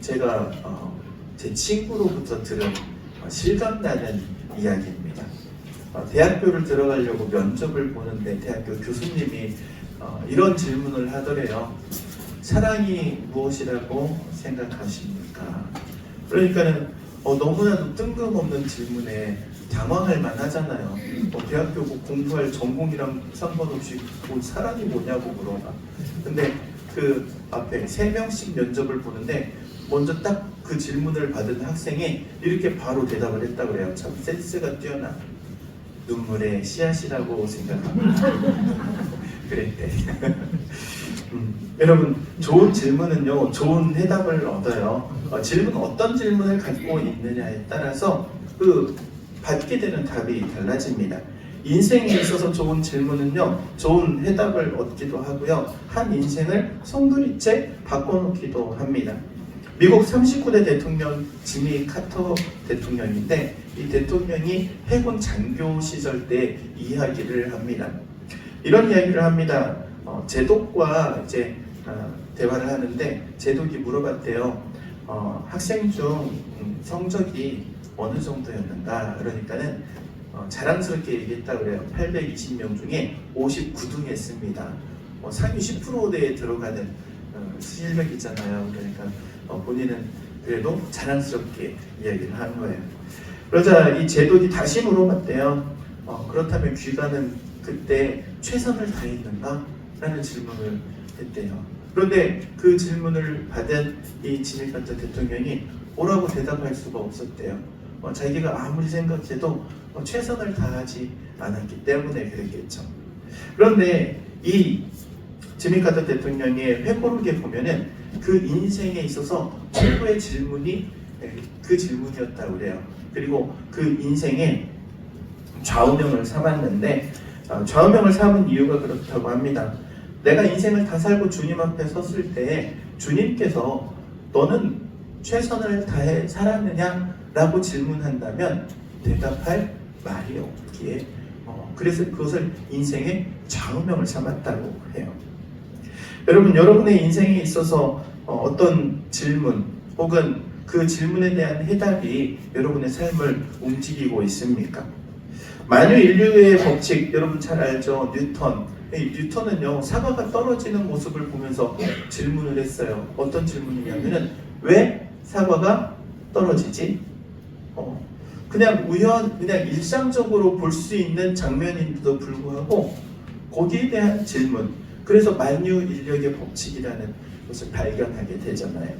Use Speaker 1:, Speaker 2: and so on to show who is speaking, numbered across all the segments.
Speaker 1: 제가 제 친구로부터 들은 실감나는 이야기입니다. 대학교를 들어가려고 면접을 보는데 대학교 교수님이 이런 질문을 하더래요. 사랑이 무엇이라고 생각하십니까? 그러니까는 너무나도 뜬금없는 질문에 당황할 만하잖아요. 대학교 공부할 전공이랑 상관없이 사랑이 뭐냐고 물어봐. 근데 그 앞에 3명씩 면접을 보는데 먼저 딱 그 질문을 받은 학생이 이렇게 바로 대답을 했다고 그래요. 참 센스가 뛰어나. 눈물의 씨앗이라고 생각합니다. 그랬대. 여러분, 좋은 질문은요, 좋은 해답을 얻어요. 어떤 질문을 갖고 있느냐에 따라서 그 받게 되는 답이 달라집니다. 인생에 있어서 좋은 질문은요, 좋은 해답을 얻기도 하고요, 한 인생을 송두리째 바꿔놓기도 합니다. 미국 39대 대통령 지미 카터 대통령인데, 이 대통령이 해군 장교 시절 때 이야기를 합니다. 이런 이야기를 합니다. 제독과 이제 대화를 하는데 제독이 물어봤대요. 학생 중 성적이 어느 정도였는가? 그러니까는 자랑스럽게 얘기했다고 그래요. 820명 중에 59등 했습니다. 상위 10%대에 들어가는 실력이잖아요. 그러니까 본인은 그래도 자랑스럽게 이야기를 한 거예요. 그러자 이 제독이 다시 물어봤대요. 그렇다면 귀가는 그때 최선을 다했는가? 라는 질문을 했대요. 그런데 그 질문을 받은 이 지미 카터 대통령이 뭐라고 대답할 수가 없었대요. 자기가 아무리 생각해도 최선을 다하지 않았기 때문에 그랬겠죠. 그런데 이 지미 카터 대통령의 회고록에 보면은 그 인생에 있어서 최고의 질문이 그 질문이었다고 그래요. 그리고 그 인생에 좌우명을 삼았는데, 좌우명을 삼은 이유가 그렇다고 합니다. 내가 인생을 다 살고 주님 앞에 섰을 때 주님께서 너는 최선을 다해 살았느냐? 라고 질문한다면 대답할 말이 없기에 그래서 그것을 인생의 좌우명을 삼았다고 해요. 여러분, 여러분의 인생에 있어서 어떤 질문 혹은 그 질문에 대한 해답이 여러분의 삶을 움직이고 있습니까? 만유 인류의 법칙 여러분 잘 알죠? 뉴턴은요, 사과가 떨어지는 모습을 보면서 질문을 했어요. 어떤 질문이냐면은 왜 사과가 떨어지지? 그냥 그냥 일상적으로 볼 수 있는 장면인데도 불구하고 거기에 대한 질문. 그래서 만유 인력의 법칙이라는 것을 발견하게 되잖아요.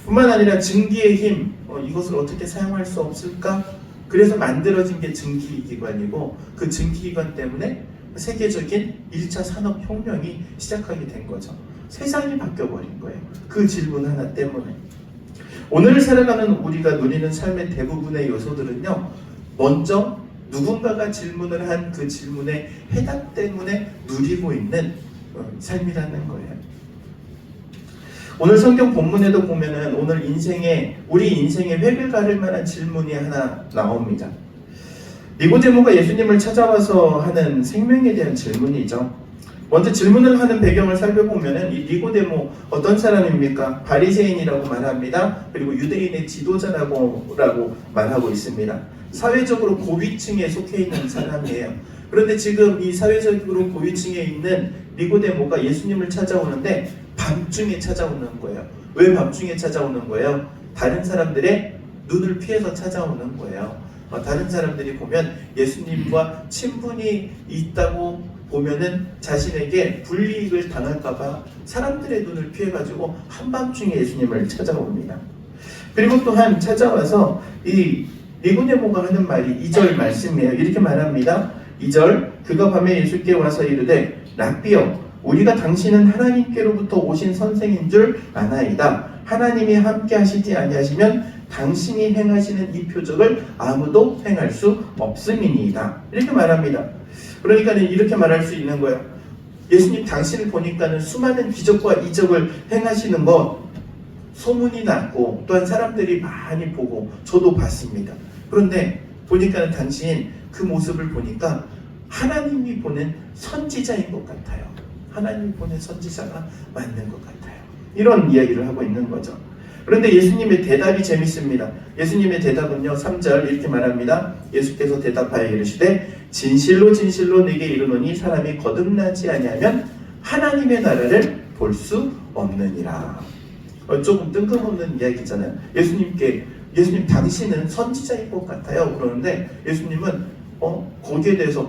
Speaker 1: 뿐만 아니라 증기의 힘, 이것을 어떻게 사용할 수 없을까? 그래서 만들어진 게 증기기관이고 그 증기기관 때문에 세계적인 1차 산업혁명이 시작하게 된 거죠. 세상이 바뀌어버린 거예요. 그 질문 하나 때문에. 오늘 살아가는 우리가 누리는 삶의 대부분의 요소들은요, 먼저 누군가가 질문을 한 그 질문의 해답 때문에 누리고 있는 삶이라는 거예요. 오늘 성경 본문에도 보면은 오늘 우리 인생의 획을 가를 만한 질문이 하나 나옵니다. 니고데모가 예수님을 찾아와서 하는 생명에 대한 질문이죠. 먼저 질문을 하는 배경을 살펴보면은 이 니고데모 어떤 사람입니까? 바리새인이라고 말합니다. 그리고 유대인의 지도자라고 말하고 있습니다. 사회적으로 고위층에 속해 있는 사람이에요. 그런데 지금 이 사회적으로 고위층에 있는 니고데모가 예수님을 찾아오는데 밤중에 찾아오는 거예요. 왜 밤중에 찾아오는 거예요? 다른 사람들의 눈을 피해서 찾아오는 거예요. 다른 사람들이 보면 예수님과 친분이 있다고 보면은 자신에게 불이익을 당할까봐 사람들의 눈을 피해가지고 한밤중에 예수님을 찾아옵니다. 그리고 또한 찾아와서 이 니고데모가 하는 말이 2절 말씀이에요. 이렇게 말합니다. 2절, 그가 밤에 예수께 와서 이르되 랍비여, 우리가 당신은 하나님께로부터 오신 선생인 줄 아나이다. 하나님이 함께 하시지 아니하시면 당신이 행하시는 이 표적을 아무도 행할 수 없음이니이다. 이렇게 말합니다. 그러니까 이렇게 말할 수 있는 거예요. 예수님 당신을 보니까는 수많은 기적과 이적을 행하시는 것 소문이 났고 또한 사람들이 많이 보고 저도 봤습니다. 그런데 보니까는 당신 그 모습을 보니까 하나님이 보낸 선지자인 것 같아요. 하나님이 보낸 선지자가 맞는 것 같아요. 이런 이야기를 하고 있는 거죠. 그런데 예수님의 대답이 재밌습니다. 예수님의 대답은요, 3절 이렇게 말합니다. 예수께서 대답하여 이르시되 진실로 진실로 네게 이르노니 사람이 거듭나지 아니하면 하나님의 나라를 볼 수 없느니라. 조금 뜬금없는 이야기잖아요. 예수님 당신은 선지자일 것 같아요. 그러는데 예수님은 거기에 대해서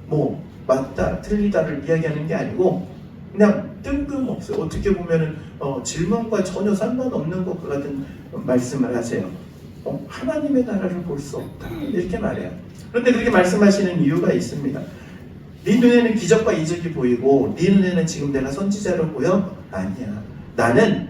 Speaker 1: 뭐 맞다 틀리다를 이야기하는 게 아니고 그냥 뜬금없어요. 어떻게 보면은 질문과 전혀 상관없는 것과 같은 말씀을 하세요. 하나님의 나라를 볼 수 없다 이렇게 말해요. 그런데 그렇게 말씀하시는 이유가 있습니다. 네 눈에는 기적과 이적이 보이고 네 눈에는 지금 내가 선지자로 보여? 아니야. 나는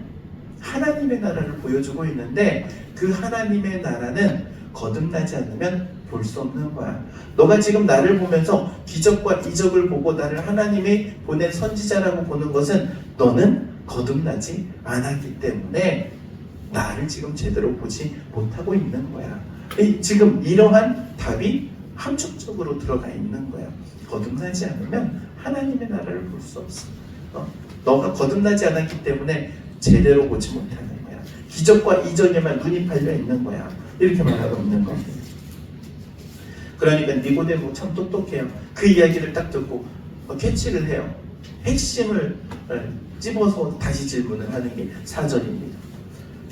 Speaker 1: 하나님의 나라를 보여주고 있는데 그 하나님의 나라는 거듭나지 않으면 볼 수 없는 거야. 너가 지금 나를 보면서 기적과 이적을 보고 나를 하나님이 보낸 선지자라고 보는 것은 너는 거듭나지 않았기 때문에 나를 지금 제대로 보지 못하고 있는 거야. 지금 이러한 답이 함축적으로 들어가 있는 거야. 거듭나지 않으면 하나님의 나라를 볼 수 없어. 너가 거듭나지 않았기 때문에 제대로 보지 못하는 거야. 기적과 이적에만 눈이 팔려 있는 거야. 이렇게 말하고 있는 겁니다. 그러니까 니고데모 참 똑똑해요. 그 이야기를 딱 듣고 캐치를 해요. 핵심을 찝어서 다시 질문을 하는 게 4절입니다.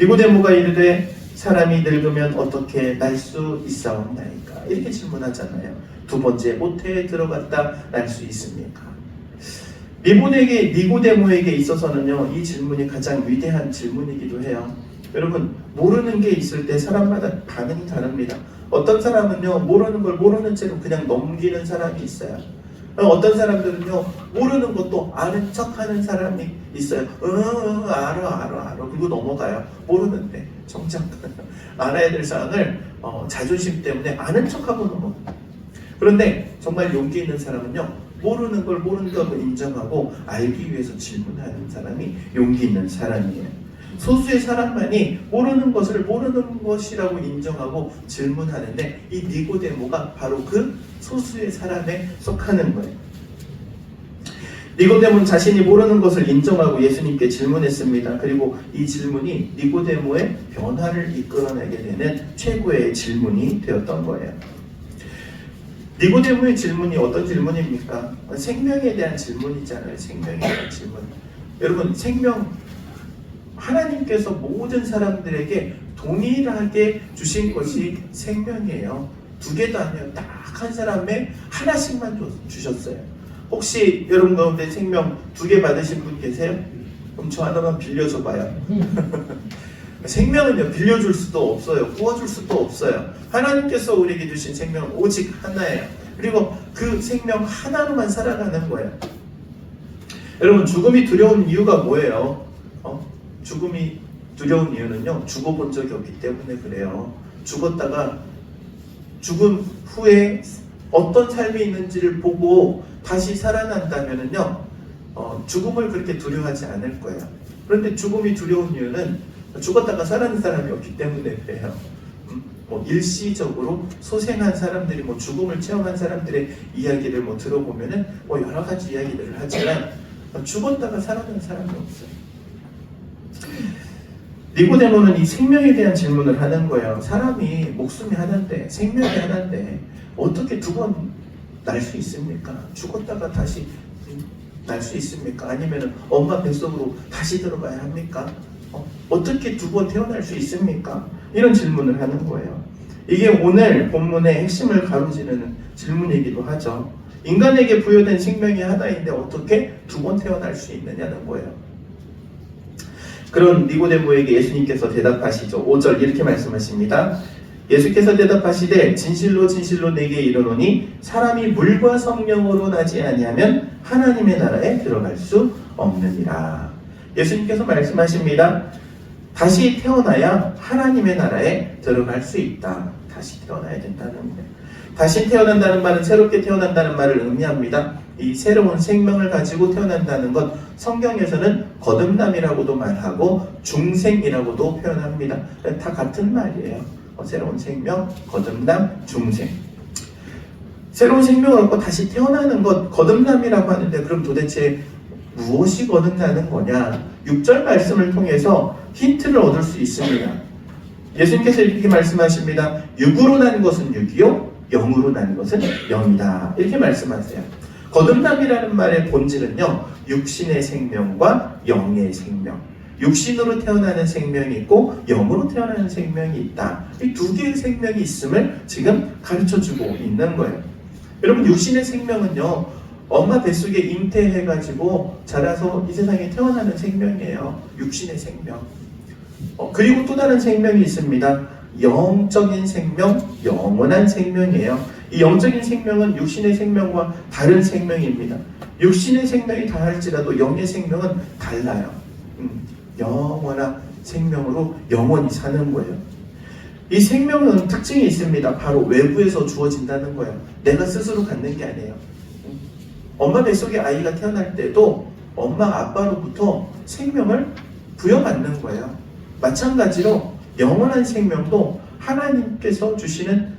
Speaker 1: 니고데모가 이르되 사람이 늙으면 어떻게 날 수 있사옵나이까? 이렇게 질문하잖아요. 두 번째, 모태에 들어갔다 날 수 있습니까? 니고데모에게 있어서는요, 이 질문이 가장 위대한 질문이기도 해요. 여러분, 모르는 게 있을 때 사람마다 반응이 다릅니다. 어떤 사람은요, 모르는 걸 모르는 채로 그냥 넘기는 사람이 있어요. 어떤 사람들은요, 모르는 것도 아는 척 하는 사람이 있어요. 알아. 그리고 넘어가요. 모르는데, 정작 알아야 될 사항을 자존심 때문에 아는 척하고 넘어가요. 그런데 정말 용기 있는 사람은요, 모르는 걸 모른다고 인정하고 알기 위해서 질문하는 사람이 용기 있는 사람이에요. 소수의 사람만이 모르는 것을 모르는 것이라고 인정하고 질문하는데 이 니고데모가 바로 그 소수의 사람에 속하는 거예요. 니고데모는 자신이 모르는 것을 인정하고 예수님께 질문했습니다. 그리고 이 질문이 니고데모의 변화를 이끌어내게 되는 최고의 질문이 되었던 거예요. 니고데모의 질문이 어떤 질문입니까? 생명에 대한 질문이잖아요. 생명에 대한 질문. 여러분, 하나님께서 모든 사람들에게 동일하게 주신 것이 생명이에요. 두 개도 아니에요. 딱 한 사람에 하나씩만 주셨어요. 혹시 여러분 가운데 생명 2개 받으신 분 계세요? 그럼 저 하나만 빌려줘봐요. 생명은요, 빌려줄 수도 없어요. 구워줄 수도 없어요. 하나님께서 우리에게 주신 생명은 오직 하나예요. 그리고 그 생명 하나로만 살아가는 거예요. 여러분, 죽음이 두려운 이유가 뭐예요? 죽음이 두려운 이유는요, 죽어본 적이 없기 때문에 그래요. 죽었다가 죽음 후에 어떤 삶이 있는지를 보고 다시 살아난다면은요, 죽음을 그렇게 두려워하지 않을 거예요. 그런데 죽음이 두려운 이유는 죽었다가 살아난 사람이 없기 때문에 그래요. 일시적으로 소생한 사람들이 죽음을 체험한 사람들의 이야기를 들어보면은 여러 가지 이야기들을 하지만 죽었다가 살아난 사람이 없어요. 니고데모는 이 생명에 대한 질문을 하는 거예요. 사람이 목숨이 하나인데, 생명이 하나인데 어떻게 2번 날 수 있습니까? 죽었다가 다시 날 수 있습니까? 아니면 엄마 뱃속으로 다시 들어가야 합니까? 어떻게 2번 태어날 수 있습니까? 이런 질문을 하는 거예요. 이게 오늘 본문의 핵심을 가로지르는 질문이기도 하죠. 인간에게 부여된 생명이 하나인데 어떻게 2번 태어날 수 있느냐는 거예요. 그런 니고데모에게 예수님께서 대답하시죠. 5절 이렇게 말씀하십니다. 예수께서 대답하시되 진실로 진실로 내게 이르노니 사람이 물과 성령으로 나지 아니하면 하나님의 나라에 들어갈 수 없느니라. 예수님께서 말씀하십니다. 다시 태어나야 하나님의 나라에 들어갈 수 있다. 다시 태어나야 된다는 거예요. 다시 태어난다는 말은 새롭게 태어난다는 말을 의미합니다. 이 새로운 생명을 가지고 태어난다는 것, 성경에서는 거듭남이라고도 말하고 중생이라고도 표현합니다. 다 같은 말이에요. 새로운 생명, 거듭남, 중생. 새로운 생명을 얻고 다시 태어나는 것, 거듭남이라고 하는데 그럼 도대체 무엇이 거듭나는 거냐? 6절 말씀을 통해서 힌트를 얻을 수 있습니다. 예수님께서 이렇게 말씀하십니다. 육으로 난 것은 육이요, 영으로 난 것은 영이다. 이렇게 말씀하세요. 거듭남이라는 말의 본질은요, 육신의 생명과 영의 생명. 육신으로 태어나는 생명이 있고 영으로 태어나는 생명이 있다. 이 두 개의 생명이 있음을 지금 가르쳐주고 있는 거예요. 여러분, 육신의 생명은요, 엄마 뱃속에 잉태해가지고 자라서 이 세상에 태어나는 생명이에요. 육신의 생명. 그리고 또 다른 생명이 있습니다. 영적인 생명, 영원한 생명이에요. 이 영적인 생명은 육신의 생명과 다른 생명입니다. 육신의 생명이 다를지라도 영의 생명은 달라요. 영원한 생명으로 영원히 사는 거예요. 이 생명은 특징이 있습니다. 바로 외부에서 주어진다는 거예요. 내가 스스로 갖는 게 아니에요. 엄마 뱃속에 아이가 태어날 때도 엄마 아빠로부터 생명을 부여받는 거예요. 마찬가지로 영원한 생명도 하나님께서 주시는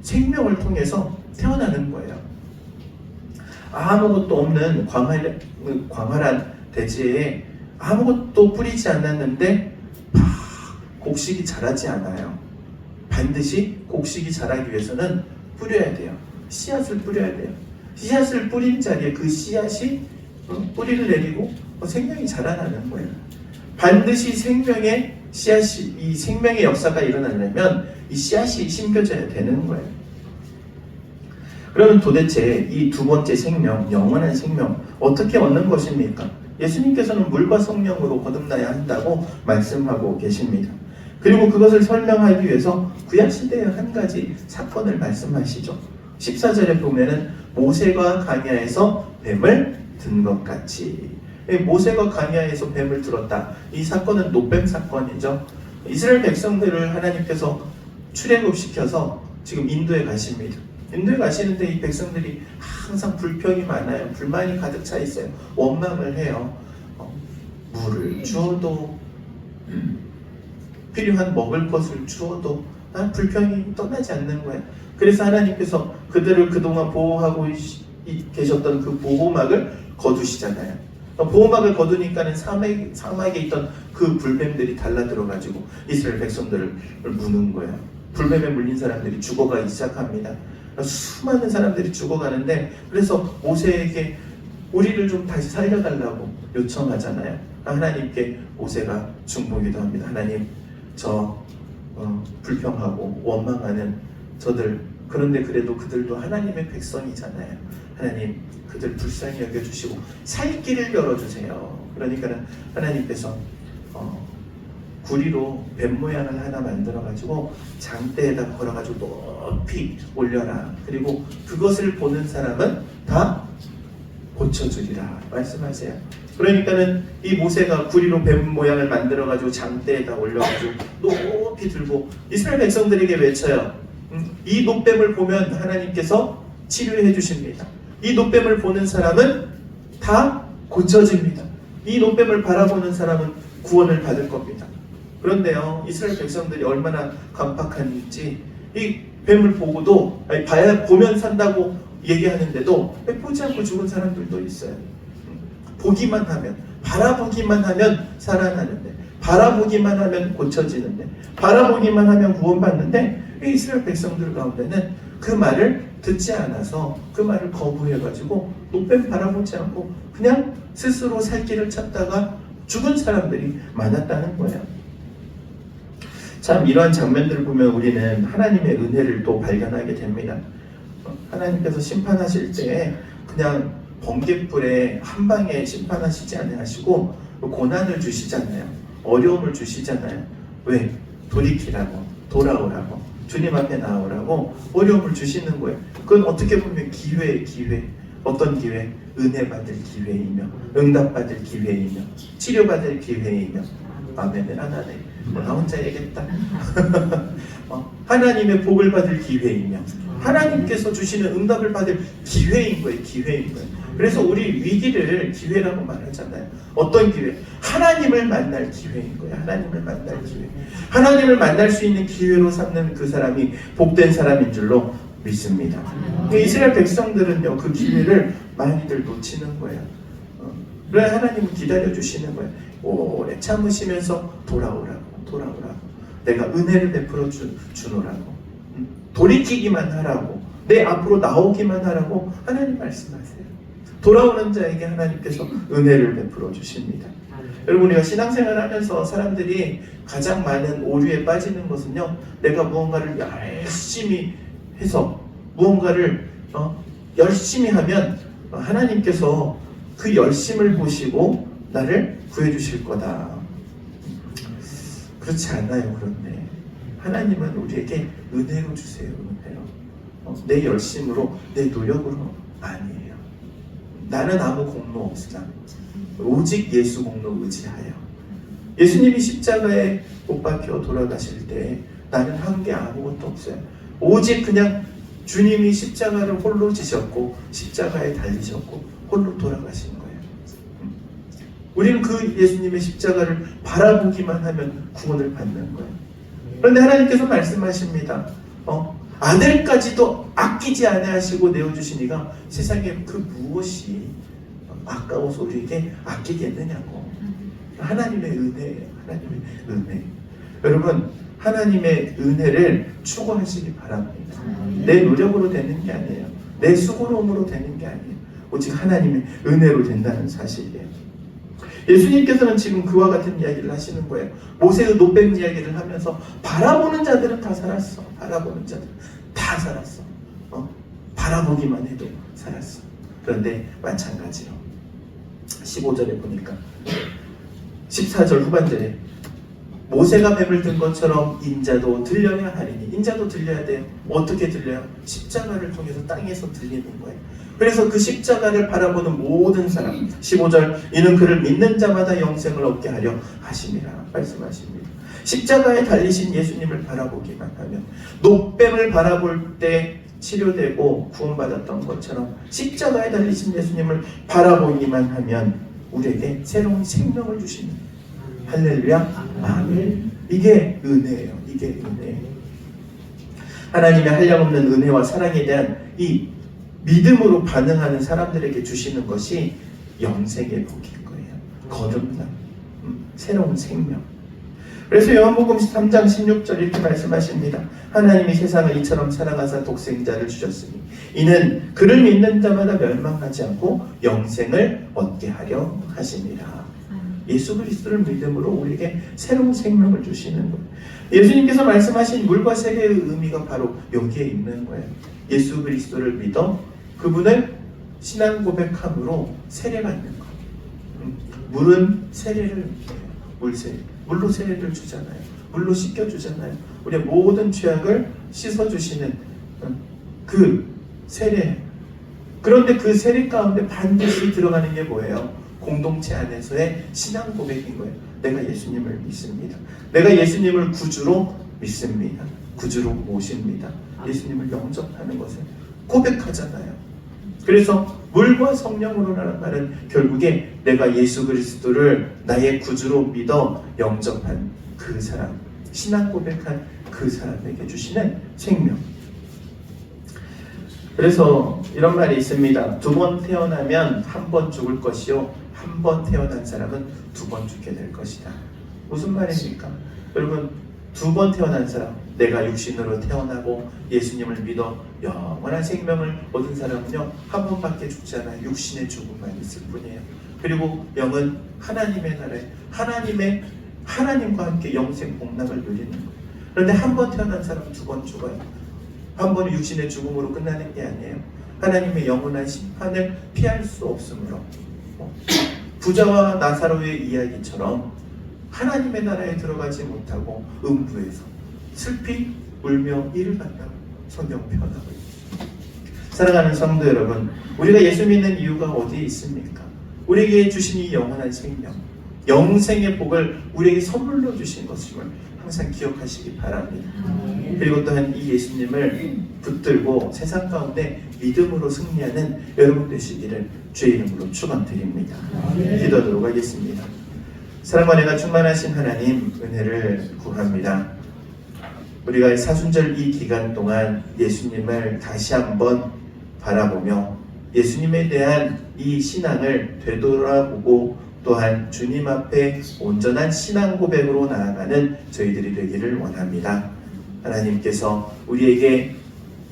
Speaker 1: 생명을 통해서 태어나는 거예요. 아무것도 없는 광활한 대지에 아무것도 뿌리지 않았는데 곡식이 자라지 않아요. 반드시 곡식이 자라기 위해서는 뿌려야 돼요. 씨앗을 뿌려야 돼요. 씨앗을 뿌린 자리에 그 씨앗이 뿌리를 내리고 생명이 자라나는 거예요. 반드시 생명의 씨앗이, 이 생명의 역사가 일어나려면 이 씨앗이 심겨져야 되는 거예요. 그러면 도대체 이 두 번째 생명, 영원한 생명 어떻게 얻는 것입니까? 예수님께서는 물과 성령으로 거듭나야 한다고 말씀하고 계십니다. 그리고 그것을 설명하기 위해서 구약시대의 한 가지 사건을 말씀하시죠. 14절에 보면은 모세가 광야에서 뱀을 든 것 같이. 모세가 광야에서 뱀을 들었다. 이 사건은 노뱀 사건이죠. 이스라엘 백성들을 하나님께서 출애굽시켜서 지금 인도에 가십니다. 인도에 가시는데 이 백성들이 항상 불평이 많아요. 불만이 가득 차 있어요. 원망을 해요. 물을 주어도 필요한 먹을 것을 주어도 불평이 떠나지 않는 거예요. 그래서 하나님께서 그들을 그동안 보호하고 계셨던 그 보호막을 거두시잖아요. 보호막을 거두니까는 사막에 있던 그 불뱀들이 달라들어가지고 이스라엘 백성들을 무는 거예요. 불뱀에 물린 사람들이 죽어가기 시작합니다. 수많은 사람들이 죽어가는데, 그래서 모세에게 우리를 좀 다시 살려달라고 요청하잖아요. 하나님께 모세가 중보기도 합니다. 하나님, 저 불평하고 원망하는 저들, 그런데 그래도 그들도 하나님의 백성이잖아요. 하나님, 그들 불쌍히 여겨주시고 살 길을 열어주세요. 그러니까는 하나님께서 구리로 뱀 모양을 하나 만들어가지고 장대에다 걸어가지고 높이 올려라. 그리고 그것을 보는 사람은 다 고쳐주리라 말씀하세요. 그러니까는 이 모세가 구리로 뱀 모양을 만들어가지고 장대에다 올려가지고 높이 들고 이스라엘 백성들에게 외쳐요. 이 노뱀을 보면 하나님께서 치료해 주십니다. 이 노뱀을 보는 사람은 다 고쳐집니다. 이 노뱀을 바라보는 사람은 구원을 받을 겁니다. 그런데요, 이스라엘 백성들이 얼마나 강팍한지, 이 뱀을 보고도 보면 산다고 얘기하는데도 보지 않고 죽은 사람들도 있어요. 보기만 하면, 바라보기만 하면 살아나는데, 바라보기만 하면 고쳐지는데, 바라보기만 하면 구원받는데, 이스라엘 백성들 가운데는 그 말을 듣지 않아서 그 말을 거부해가지고 노뱀 바라보지 않고 그냥 스스로 살 길을 찾다가 죽은 사람들이 많았다는 거예요. 참, 이러한 장면들을 보면 우리는 하나님의 은혜를 또 발견하게 됩니다. 하나님께서 심판하실 때 그냥 번갯불에 한 방에 심판하시지 아니하시고 고난을 주시잖아요. 어려움을 주시잖아요. 왜? 돌이키라고, 돌아오라고, 주님 앞에 나오라고 어려움을 주시는 거예요. 그건 어떻게 보면 기회예요, 기회. 어떤 기회? 은혜 받을 기회이며, 응답 받을 기회이며, 치료 받을 기회이며. 아멘을 하나네. 나 혼자 얘기했다. 하나님의 복을 받을 기회이며, 하나님께서 주시는 응답을 받을 기회인 거예요. 기회인 거예요. 그래서 우리 위기를 기회라고 말하잖아요. 어떤 기회? 하나님을 만날 기회인 거예요. 하나님을 만날 기회. 하나님을 만날 수 있는 기회로 삼는 그 사람이 복된 사람인 줄로 믿습니다. 이스라엘 백성들은요, 그 기회를 많이들 놓치는 거예요. 그래 하나님은 기다려주시는 거예요. 오래 참으시면서 돌아오라고. 내가 은혜를 베풀어 주노라고. 돌이키기만 하라고. 내 앞으로 나오기만 하라고 하나님 말씀하세요. 돌아오는 자에게 하나님께서 은혜를 베풀어 주십니다. 여러분, 우리가 신앙생활을 하면서 사람들이 가장 많은 오류에 빠지는 것은요, 내가 무언가를 열심히 해서 무언가를 열심히 하면 하나님께서 그 열심을 보시고 나를 구해주실 거다. 그렇지 않아요. 그런데 하나님은 우리에게 은혜로 주세요. 은혜로. 내 열심으로, 내 노력으로 아니에요. 나는 아무 공로 없으나 오직 예수 공로 의지하여. 예수님이 십자가에 못 박혀 돌아가실 때 나는 한 게 아무것도 없어요. 오직 그냥 주님이 십자가를 홀로 지셨고 십자가에 달리셨고 홀로 돌아가신 거예요. 우리는 그 예수님의 십자가를 바라보기만 하면 구원을 받는 거예요. 그런데 하나님께서 말씀하십니다. 아들까지도 아끼지 아니하시고 내어주시니가 세상에 그 무엇이 아까워서 우리에게 아끼겠느냐고. 하나님의 은혜예요. 하나님의 은혜. 여러분, 하나님의 은혜를 추구하시기 바랍니다. 내 노력으로 되는 게 아니에요. 내 수고로움으로 되는 게 아니에요. 오직 하나님의 은혜로 된다는 사실이에요. 예수님께서는 지금 그와 같은 이야기를 하시는 거예요. 모세의 노뱀 이야기를 하면서 바라보는 자들은 다 살았어. 바라보는 자들은 다 살았어. 바라보기만 해도 살았어. 그런데 마찬가지로 15절에 보니까 14절 후반절에 모세가 뱀을 든 것처럼 인자도 들려야 하리니. 인자도 들려야 돼요. 어떻게 들려요? 십자가를 통해서 땅에서 들리는 거예요. 그래서 그 십자가를 바라보는 모든 사람, 15절, 이는 그를 믿는 자마다 영생을 얻게 하려 하심이라 말씀하십니다. 십자가에 달리신 예수님을 바라보기만 하면, 노뱀을 바라볼 때 치료되고 구원받았던 것처럼 십자가에 달리신 예수님을 바라보기만 하면 우리에게 새로운 생명을 주시는, 할렐루야, 아멘. 이게 은혜예요. 이게 은혜예요. 하나님의 한량없는 은혜와 사랑에 대한 이 믿음으로 반응하는 사람들에게 주시는 것이 영생의 복인 거예요. 거듭남, 새로운 생명. 그래서 요한복음 3장 16절 이렇게 말씀하십니다. 하나님이 세상을 이처럼 사랑하사 독생자를 주셨으니 이는 그를 믿는 자마다 멸망하지 않고 영생을 얻게 하려 하심이라. 예수 그리스도를 믿음으로 우리에게 새로운 생명을 주시는 거예요. 예수님께서 말씀하신 물과 세례의 의미가 바로 여기에 있는 거예요. 예수 그리스도를 믿어 그분을 신앙 고백함으로 세례받는 것. 물은 세례를 믿어요. 물로 세례를 주잖아요. 물로 씻겨주잖아요. 우리의 모든 죄악을 씻어주시는 그 세례. 그런데 그 세례 가운데 반드시 들어가는 게 뭐예요? 공동체 안에서의 신앙 고백인 거예요. 내가 예수님을 믿습니다. 내가 예수님을 구주로 믿습니다. 구주로 모십니다. 예수님을 영접하는 것을 고백하잖아요. 그래서 물과 성령으로라는 말은 결국에 내가 예수 그리스도를 나의 구주로 믿어 영접한 그 사람, 신앙 고백한 그 사람에게 주시는 생명. 그래서 이런 말이 있습니다. 2번 태어나면 한 번 죽을 것이요, 한 번 태어난 사람은 2번 죽게 될 것이다. 무슨 말입니까? 여러분, 2번 태어난 사람, 내가 육신으로 태어나고 예수님을 믿어 영원한 생명을 얻은 사람은요, 한 번밖에 죽지 않아요. 육신의 죽음만 있을 뿐이에요. 그리고 영은 하나님의 나라에 하나님과 함께 영생 복락을 누리는 거예요. 그런데 한 번 태어난 사람 2번 죽어요. 한 번은 육신의 죽음으로 끝나는 게 아니에요. 하나님의 영원한 심판을 피할 수 없으므로, 부자와 나사로의 이야기처럼 하나님의 나라에 들어가지 못하고 음부에서 슬피 울며 이를 간다고 성경 표현하고 있습니다. 사랑하는 성도 여러분, 우리가 예수 믿는 이유가 어디에 있습니까? 우리에게 주신 이 영원한 생명, 영생의 복을 우리에게 선물로 주신 것임을 항상 기억하시기 바랍니다. 그리고 또한 이 예수님을 붙들고 세상 가운데 믿음으로 승리하는 여러분 되시기를 주의 이름으로 축원드립니다. 기도하도록 하겠습니다. 사랑과 은혜가 충만하신 하나님, 은혜를 구합니다. 우리가 사순절 이 기간 동안 예수님을 다시 한번 바라보며 예수님에 대한 이 신앙을 되돌아보고 또한 주님 앞에 온전한 신앙 고백으로 나아가는 저희들이 되기를 원합니다. 하나님께서 우리에게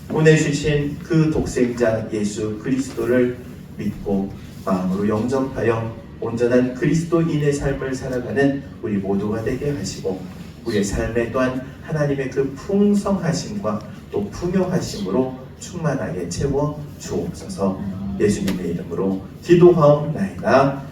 Speaker 1: 보내주신 그 독생자 예수 그리스도를 믿고 마음으로 영접하여 온전한 그리스도인의 삶을 살아가는 우리 모두가 되게 하시고 우리의 삶에 또한 하나님의 그 풍성하심과 또 풍요하심으로 충만하게 채워 주옵소서. 예수님의 이름으로 기도하옵나이다.